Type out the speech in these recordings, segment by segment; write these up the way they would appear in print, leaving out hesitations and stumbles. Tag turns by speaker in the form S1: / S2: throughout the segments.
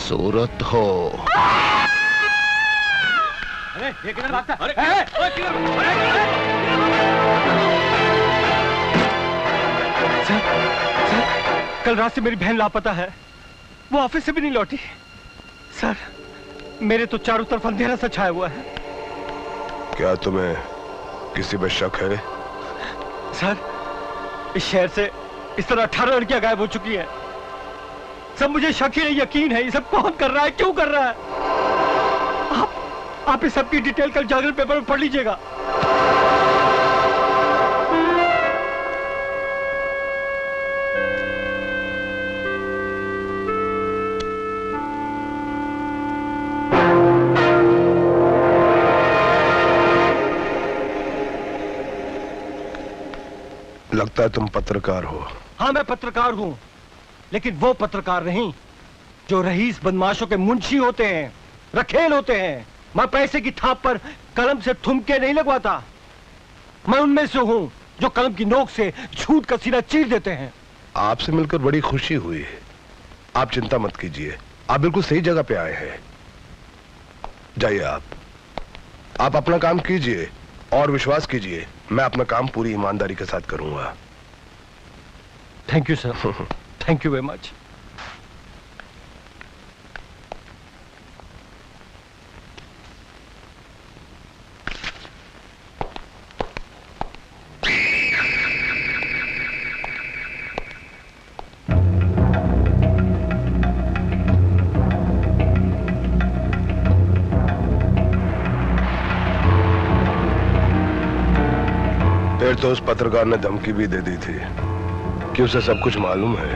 S1: खूबसूरत हो।
S2: अरे ये किधर भागता? अरे
S3: सर, कल रात से मेरी बहन लापता है। वो ऑफिस से भी नहीं लौटी। सर, मेरे तो चारों तरफ अंधेरा सा छाया हुआ है।
S1: क्या तुम्हें किसी पे शक है?
S3: सर, इस शहर से इस तरह 18 लड़कियां गायब हो चुकी हैं। सब मुझे शक ही नहीं, यकीन है। ये सब कौन कर रहा है, क्यों कर रहा है? आप इस सब की डिटेल कल जागरण पेपर में पढ़ लीजिएगा।
S1: लगता है तुम पत्रकार हो।
S3: हाँ, मैं पत्रकार हूं, लेकिन वो पत्रकार नहीं जो रईस बदमाशों के मुंशी होते हैं, रखेल होते हैं। मैं पैसे की थाप पर कलम से ठुमके नहीं लगवाता। मैं उनमें से हूं जो कलम की नोक से झूठ का सीना चीर देते हैं।
S1: आपसे मिलकर बड़ी खुशी हुई। आप चिंता मत कीजिए, आप बिल्कुल सही जगह पे आए हैं। जाइए, आप अपना काम कीजिए और विश्वास कीजिए, मैं अपना काम पूरी ईमानदारी के साथ करूंगा।
S3: Thank you sir, thank you very much.
S1: फिर तो उस पत्रकार ने धमकी भी दे दी थी कि उसे सब कुछ मालूम है।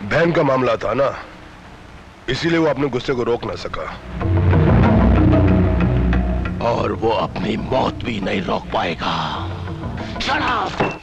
S1: बहन का मामला था ना, इसीलिए वो अपने गुस्से को रोक ना सका।
S4: और वो अपनी मौत भी नहीं रोक पाएगा। Shut up!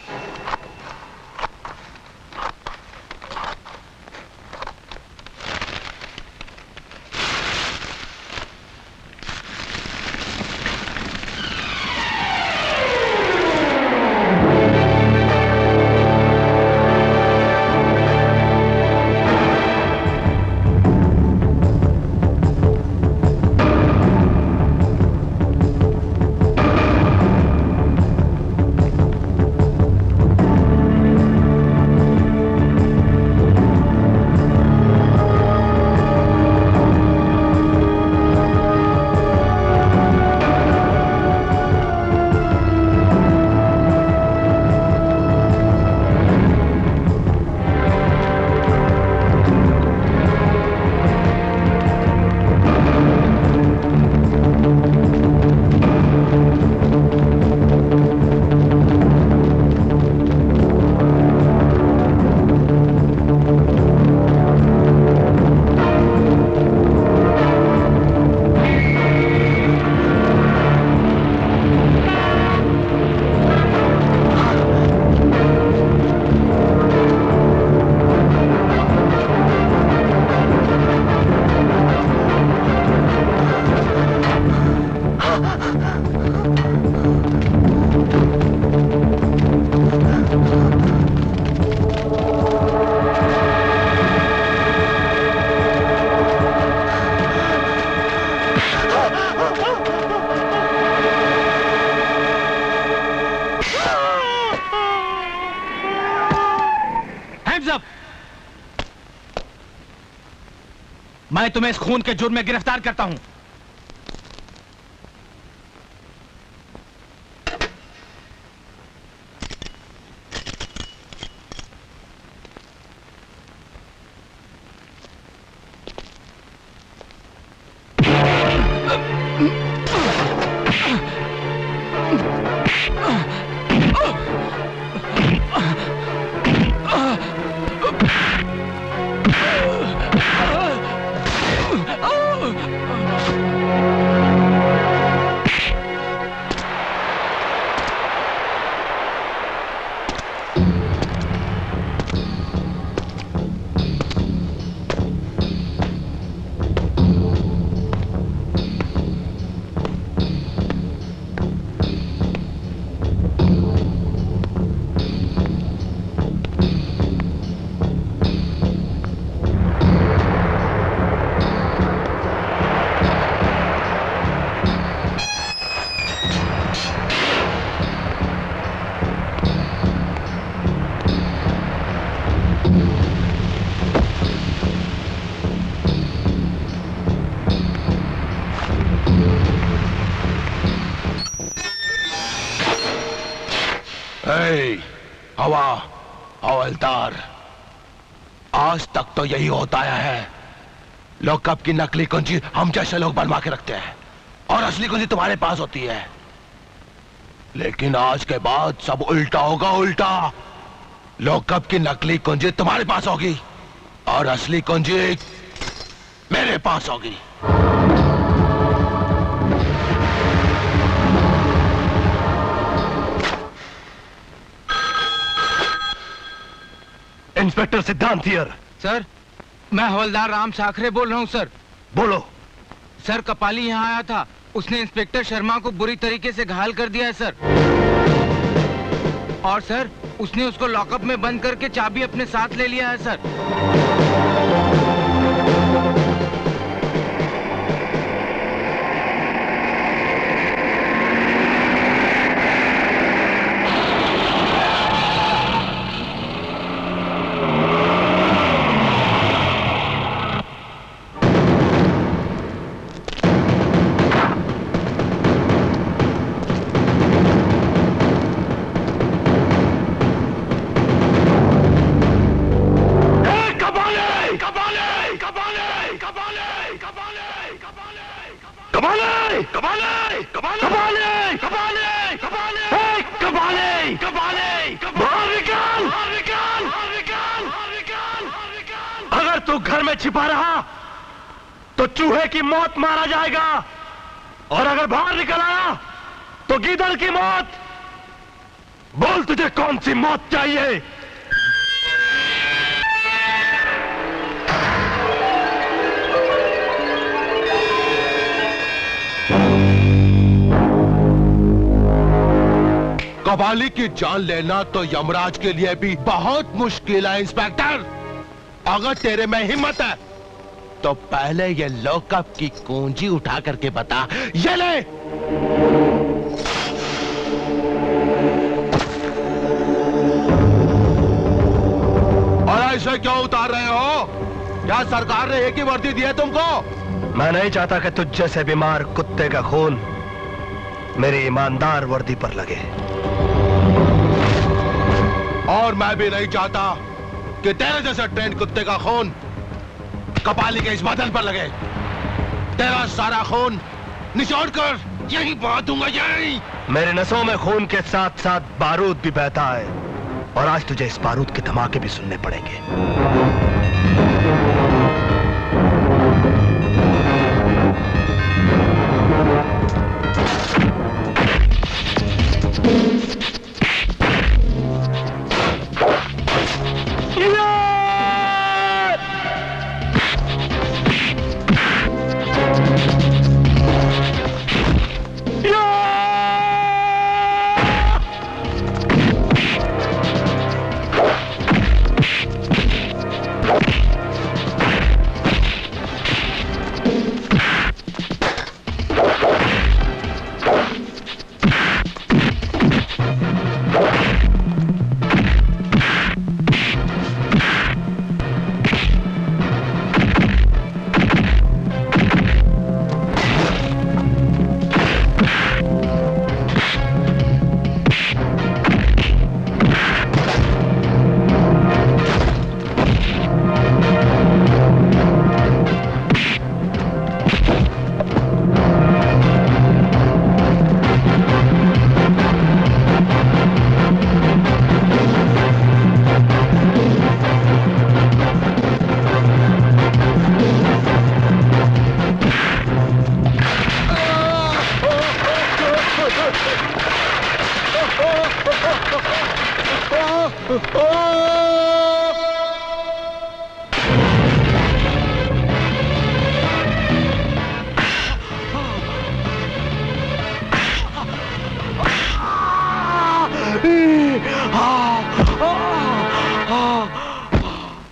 S2: मैं तुम्हें इस खून के जुर्म में गिरफ्तार करता हूं।
S4: हवा हवलदार, आज तक तो यही होता आया है। लॉकअप की नकली कुंजी हम जैसे लोग बनवा के रखते हैं और असली कुंजी तुम्हारे पास होती है। लेकिन आज के बाद सब उल्टा होगा, उल्टा। लॉकअप की नकली कुंजी तुम्हारे पास होगी और असली कुंजी मेरे पास होगी।
S3: इंस्पेक्टर सिद्धांत हियर।
S2: सर, मैं हवलदार राम साखरे बोल रहा हूँ सर।
S3: बोलो।
S2: सर, कपाली यहाँ आया था, उसने इंस्पेक्टर शर्मा को बुरी तरीके से घायल कर दिया है सर। और सर, उसने उसको लॉकअप में बंद करके चाबी अपने साथ ले लिया है सर।
S3: अगर तू घर में छिपा रहा तो चूहे की मौत मारा जाएगा, और अगर बाहर निकल आया तो गीदड़ की मौत। बोल, तुझे कौन सी मौत चाहिए?
S4: कबाली की जान लेना तो यमराज के लिए भी बहुत मुश्किल है इंस्पेक्टर। अगर तेरे में हिम्मत है तो पहले ये लॉकअप की कुंजी उठा करके बता। ये ले। और ऐसे क्यों उतार रहे हो? क्या सरकार ने एक ही वर्दी दी है तुमको?
S3: मैं नहीं चाहता कि तुझ जैसे बीमार कुत्ते का खून मेरी ईमानदार वर्दी पर लगे।
S4: और मैं भी नहीं चाहता कि तेरे जैसे ट्रेंड कुत्ते का खून कपाली के इस बदन पर लगे। तेरा सारा खून निचोड़ कर यहीं बहा दूंगा, यहीं।
S3: मेरे नसों में खून के साथ साथ बारूद भी बहता है, और आज तुझे इस बारूद के धमाके भी सुनने पड़ेंगे।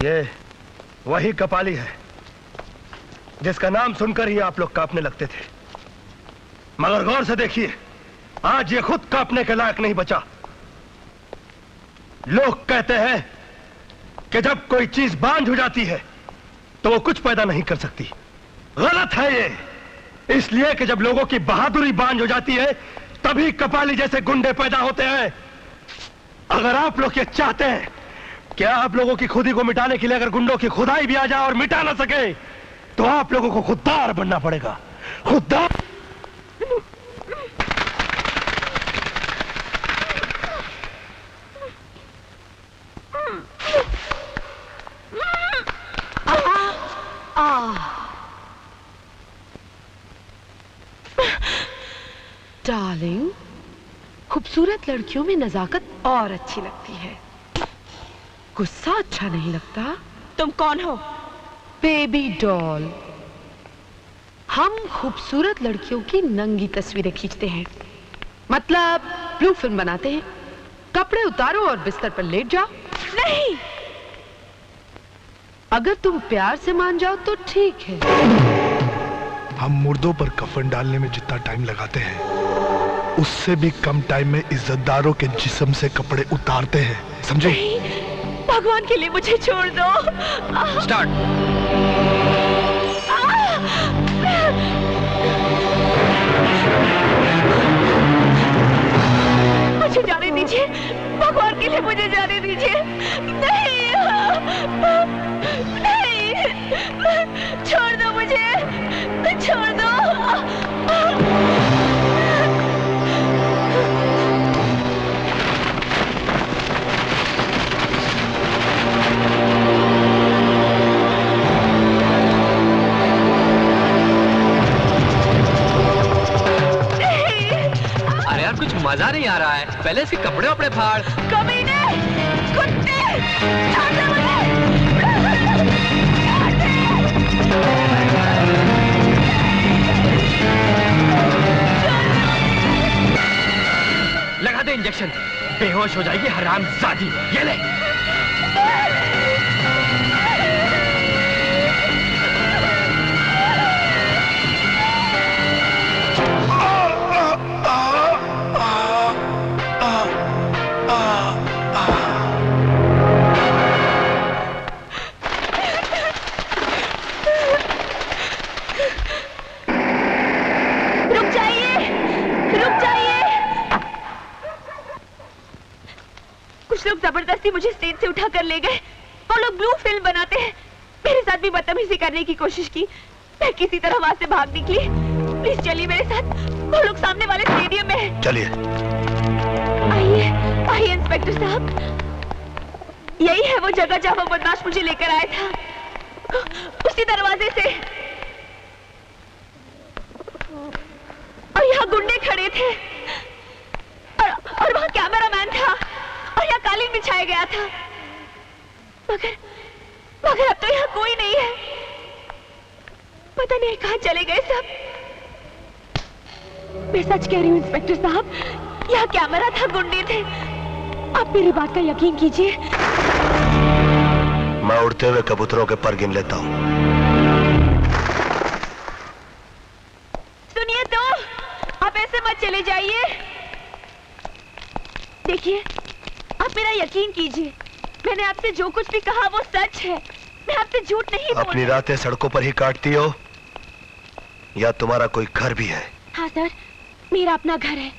S3: ये वही कपाली है जिसका नाम सुनकर ही आप लोग कांपने लगते थे। मगर गौर से देखिए, आज ये खुद कांपने के लायक नहीं बचा। लोग कहते हैं कि जब कोई चीज बांझ हो जाती है तो वो कुछ पैदा नहीं कर सकती। गलत है ये, इसलिए कि जब लोगों की बहादुरी बांझ हो जाती है तभी कपाली जैसे गुंडे पैदा होते हैं। अगर आप लोग ये चाहते हैं कि आप लोगों की खुदी को मिटाने के लिए अगर गुंडों की खुदाई भी आ जाए और मिटा ना सके, तो आप लोगों को खुददार बनना पड़ेगा। खुददार।
S5: डार्लिंग, खूबसूरत लड़कियों में नजाकत और अच्छी लगती है, गुस्सा अच्छा नहीं लगता।
S6: तुम कौन हो?
S5: Baby doll. हम खूबसूरत लड़कियों की नंगी तस्वीरें खींचते हैं, मतलब ब्लू फिल्म बनाते हैं। कपड़े उतारो और बिस्तर पर लेट जाओ।
S6: नहीं,
S5: अगर तुम प्यार से मान जाओ तो ठीक है।
S7: हम मुर्दों पर कफन डालने में जितना टाइम लगाते हैं, उससे भी कम टाइम में इज्जतदारों के जिस्म से कपड़े उतारते हैं, समझे?
S6: भगवान के लिए मुझे छोड़ दो।
S2: स्टार्ट।
S6: मुझे जाने दीजिए, भगवान के लिए मुझे जाने दीजिए। नहीं, नहीं, छोड़ दो मुझे, छोड़ दो।
S8: अरे यार कुछ मजा नहीं आ रहा है, पहले इसके कपड़े वपड़े फाड़।
S6: कमीने, कुत्ते, छोड़ दो मुझे।
S8: लगा दे इंजेक्शन, बेहोश हो जाएगी हरामजादी। ये ले।
S6: रुक जाइए, रुक जाइए। कुछ लोग जबरदस्ती मुझे स्टेज से उठा कर ले गए। वो लोग ब्लू फिल्म बनाते हैं। मेरे साथ भी बदतमीजी करने की कोशिश की। मैं किसी तरह वहां से भाग निकली। प्लीज चलिए मेरे साथ, वो लोग सामने वाले स्टेडियम में हैं।
S1: चलिए।
S6: आइए, आइए इंस्पेक्टर साहब, यही है वो जगह जहां वो बदमाश मुझे लेकर आया था, उसी दरवाजे से। और यहाँ गुंडे खड़े थे, और वहाँ कैमरामैन था, और यहाँ कालीन बिछाया गया था। मगर अब तो यहाँ कोई नहीं है। पता नहीं कहाँ चले गए सब। मैं सच कह रही हूँ इंस्पेक्टर साहब, यहाँ कैमरा था, गुंडे थे। आप मेरी बात का यकीन कीजिए।
S1: मैं उड़ते हुए कबूतरों के पर गिन लेता हूँ।
S6: सुनिए तो, आप ऐसे मत चले जाइए। देखिए, आप मेरा यकीन कीजिए, मैंने आपसे जो कुछ भी कहा वो सच है। मैं आपसे झूठ नहीं बोल।
S1: अपनी रातें सड़कों पर ही काटती हो या तुम्हारा कोई घर भी है?
S6: हाँ सर, मेरा अपना घर है।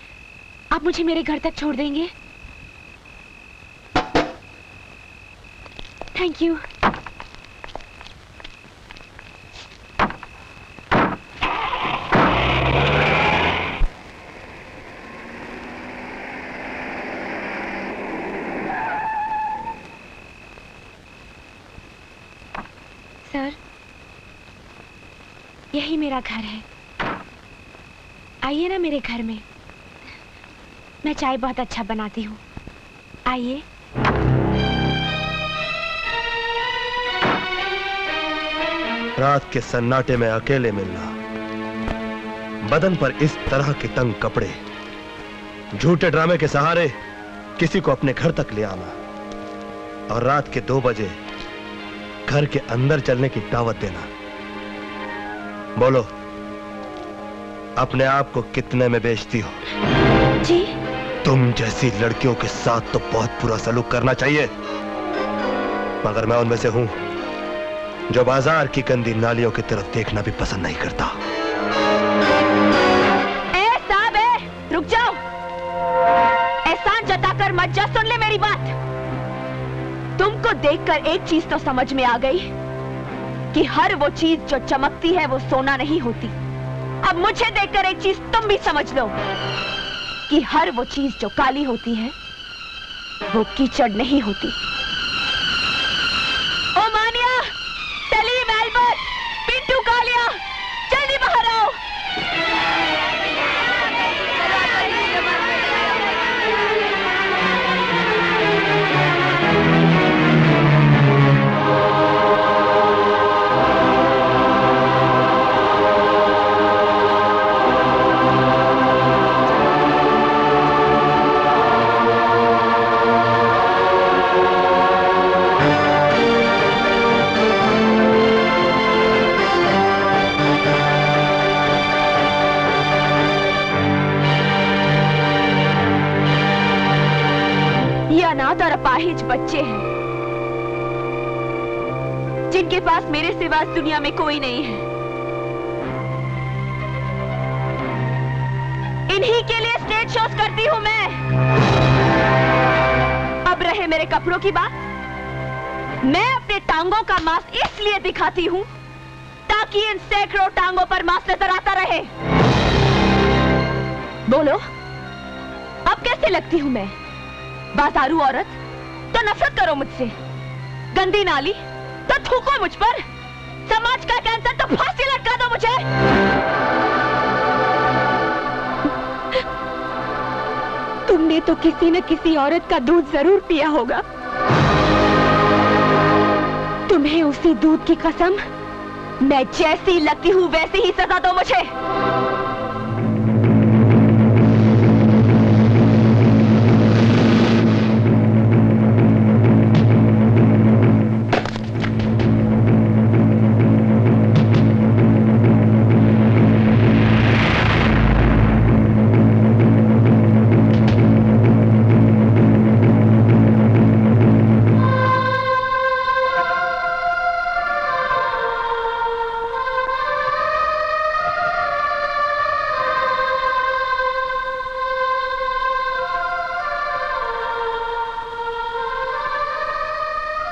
S6: आप मुझे मेरे घर तक छोड़ देंगे? Thank you. सर, यही मेरा घर है। आइए ना मेरे घर में। मैं चाय बहुत अच्छा बनाती हूँ, आइए।
S1: रात के सन्नाटे में अकेले मिलना, बदन पर इस तरह के तंग कपड़े, झूठे ड्रामे के सहारे किसी को अपने घर तक ले आना, और रात के 2 बजे घर के अंदर चलने की दावत देना। बोलो, अपने आप को कितने में बेचती हो?
S6: जी?
S1: तुम जैसी लड़कियों के साथ तो बहुत बुरा सलूक करना चाहिए, मगर मैं उनमें से हूं जो बाजार की गंदी नालियों की तरफ देखना भी पसंद नहीं करता।
S6: साहब, रुक जाओ। एहसान जताकर इधर मत जा, सुन ले मेरी बात। तुमको देखकर एक चीज तो समझ में आ गई कि हर वो चीज जो चमकती है वो सोना नहीं होती। अब मुझे देखकर एक चीज तुम भी समझ लो कि हर वो चीज जो काली होती है वो कीचड़ नहीं होती। ओ मानिया, सलीम, एल्बर्ट, पिंटू, कालिया, जल्दी बाहर आओ। अनाथ और अपाहिज बच्चे हैं जिनके पास मेरे सिवा इस दुनिया में कोई नहीं है। इन्हीं के लिए स्टेज शोज करती हूं मैं। अब रहे मेरे कपड़ों की बात, मैं अपने टांगों का मांस इसलिए दिखाती हूं ताकि इन सैकड़ों टांगों पर मांस नजर आता रहे। बोलो, अब कैसे लगती हूं मैं? बाजारू औरत तो नफरत करो मुझसे, गंदी नाली तो थूको मुझ पर, समाज का कैंसर तो फांसी लटका दो मुझे। तुमने तो किसी न किसी औरत का दूध जरूर पिया होगा। तुम्हें उसी दूध की कसम, मैं जैसी लगती हूं वैसी ही सजा दो मुझे।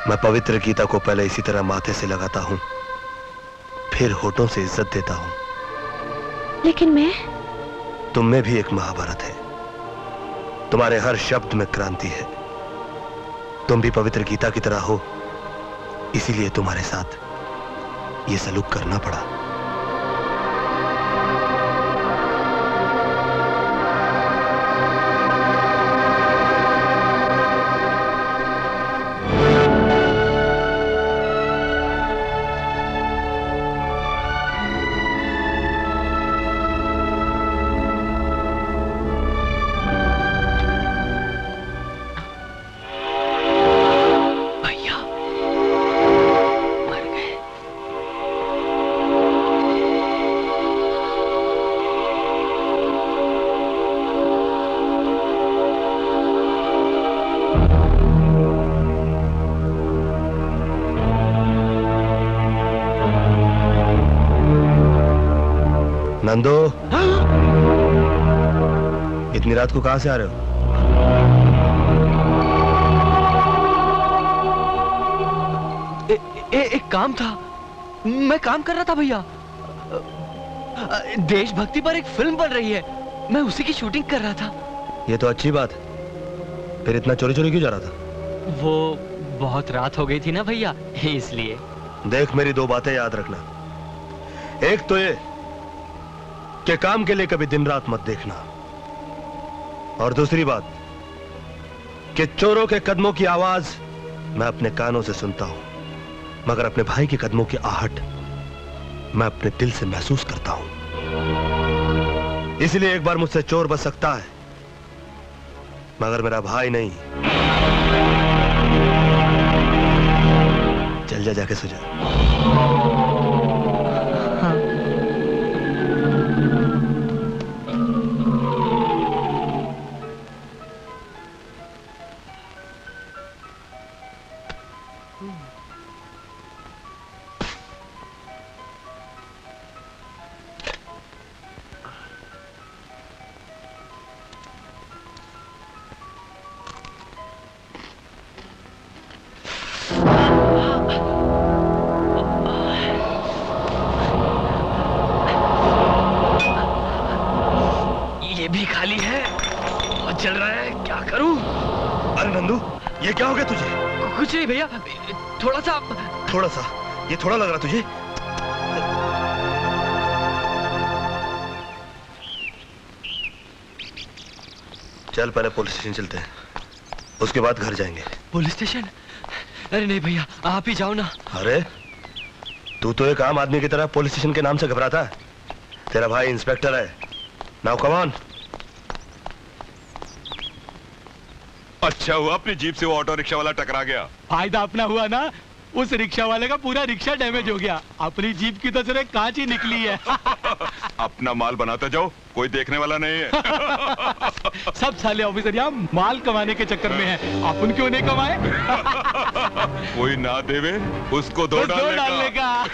S1: मैं पवित्र गीता को पहले इसी तरह माथे से लगाता हूं, फिर होठों से इज्जत देता हूं।
S6: लेकिन मैं,
S1: तुम में भी एक महाभारत है, तुम्हारे हर शब्द में क्रांति है। तुम भी पवित्र गीता की तरह हो, इसीलिए तुम्हारे साथ ये सलूक करना पड़ा। नंदो, इतनी रात को कहां से आ रहे हो?
S8: एक काम था, मैं काम कर रहा था भैया। देशभक्ति पर एक फिल्म बन रही है, मैं उसी की शूटिंग कर रहा था।
S1: ये तो अच्छी बात है, फिर इतना चोरी चोरी क्यों जा रहा था?
S8: वो बहुत रात हो गई थी ना भैया, इसलिए।
S1: देख, मेरी दो बातें याद रखना। एक तो ये कि काम के लिए कभी दिन रात मत देखना, और दूसरी बात कि चोरों के कदमों की आवाज मैं अपने कानों से सुनता हूं, मगर अपने भाई के कदमों की आहट मैं अपने दिल से महसूस करता हूं। इसलिए एक बार मुझसे चोर बच सकता है, मगर मेरा भाई नहीं। चल जा, जाके सो जा।
S9: ये क्या हो गया तुझे?
S8: कुछ नहीं भैया, थोड़ा सा।
S9: थोड़ा सा? ये थोड़ा लग रहा तुझे? चल पहले पुलिस स्टेशन चलते हैं, उसके बाद घर जाएंगे।
S8: Police station? अरे नहीं भैया, आप ही जाओ ना।
S9: अरे तू तो एक आम आदमी की तरह पुलिस स्टेशन के नाम से घबराता है। तेरा भाई इंस्पेक्टर है। Now come on.
S10: अच्छा हुआ अपनी जीप से वो ऑटो रिक्शा वाला टकरा गया।
S11: फायदा अपना हुआ ना, उस रिक्शा वाले का पूरा रिक्शा डैमेज हो गया। अपनी जीप की तो सिर्फ कांच ही निकली है।
S10: अपना माल बनाते जाओ, कोई देखने वाला नहीं है।
S11: सब साले ऑफिसर यहाँ माल कमाने के चक्कर में है, अपन क्यों नहीं कमाए?
S10: कोई ना देवे उसको दो डालने का।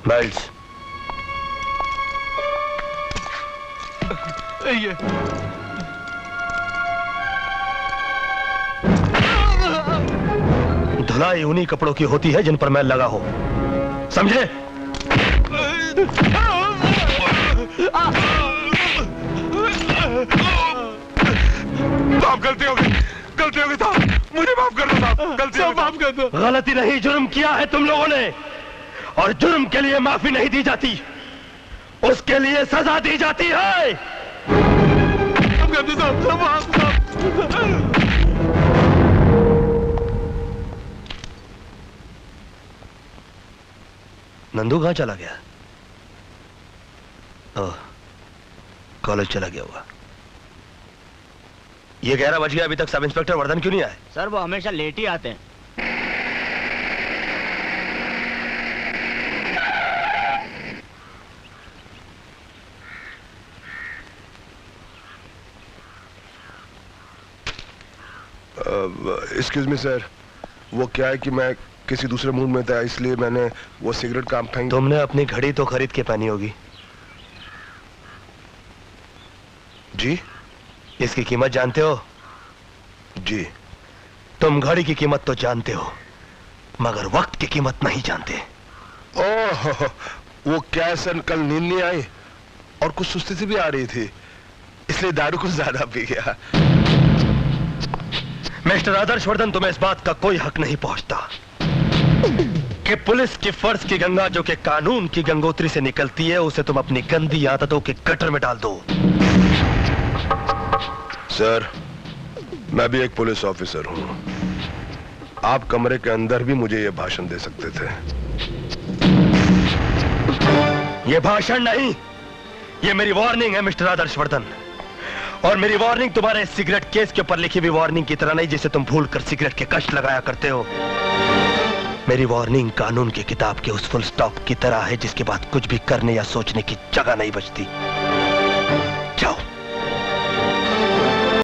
S9: बेल्ट्स।
S11: ये
S9: धुलाई उन्हीं कपड़ों की होती है जिन पर मैल लगा हो, समझे?
S10: साहब गलती हो गई साहब, मुझे माफ कर दो साहब, गलती हो गई।
S11: माफ कर दो।
S9: गलती नहीं, जुर्म किया है तुम लोगों ने, और जुर्म के लिए माफी नहीं दी जाती, उसके लिए सजा दी जाती है। नंदू कहाँ चला गया? ओह, कॉलेज चला गया होगा। ये 11 बज गया, अभी तक सब इंस्पेक्टर वर्धन क्यों नहीं आए?
S8: सर वो हमेशा लेट ही आते हैं।
S1: एक्सक्यूज मी सर, वो क्या है कि मैं किसी दूसरे मूड में था, इसलिए मैंने वो सिगरेट काम फेंक।
S9: तुमने अपनी घड़ी तो खरीद के पहनी होगी।
S1: जी?
S9: इसकी कीमत जानते हो?
S1: जी।
S9: तुम घड़ी की कीमत तो जानते हो, मगर वक्त की कीमत नहीं जानते।
S1: ओह, वो क्या सर, कल नींद नहीं आई और कुछ सुस्ती सी भी आ रही थी, इसलिए दारू कुछ ज्यादा पी गया।
S9: मिस्टर आदर्शवर्धन, तुम्हें इस बात का कोई हक नहीं पहुंचता कि पुलिस की फर्ज की गंगा जो कि कानून की गंगोत्री से निकलती है, उसे तुम अपनी गंदी आदतों के गटर में डाल दो।
S1: सर, मैं भी एक पुलिस ऑफिसर हूं। आप कमरे के अंदर भी मुझे यह भाषण दे सकते थे।
S9: यह भाषण नहीं, यह मेरी वार्निंग है मिस्टर आदर्शवर्धन। और मेरी वार्निंग तुम्हारे सिगरेट केस के ऊपर लिखी हुई वार्निंग की तरह नहीं, जिसे तुम भूलकर सिगरेट के कष्ट लगाया करते हो। मेरी वार्निंग कानून की किताब के उस फुल स्टॉप की तरह है जिसके बाद कुछ भी करने या सोचने की जगह नहीं बचती। जाओ।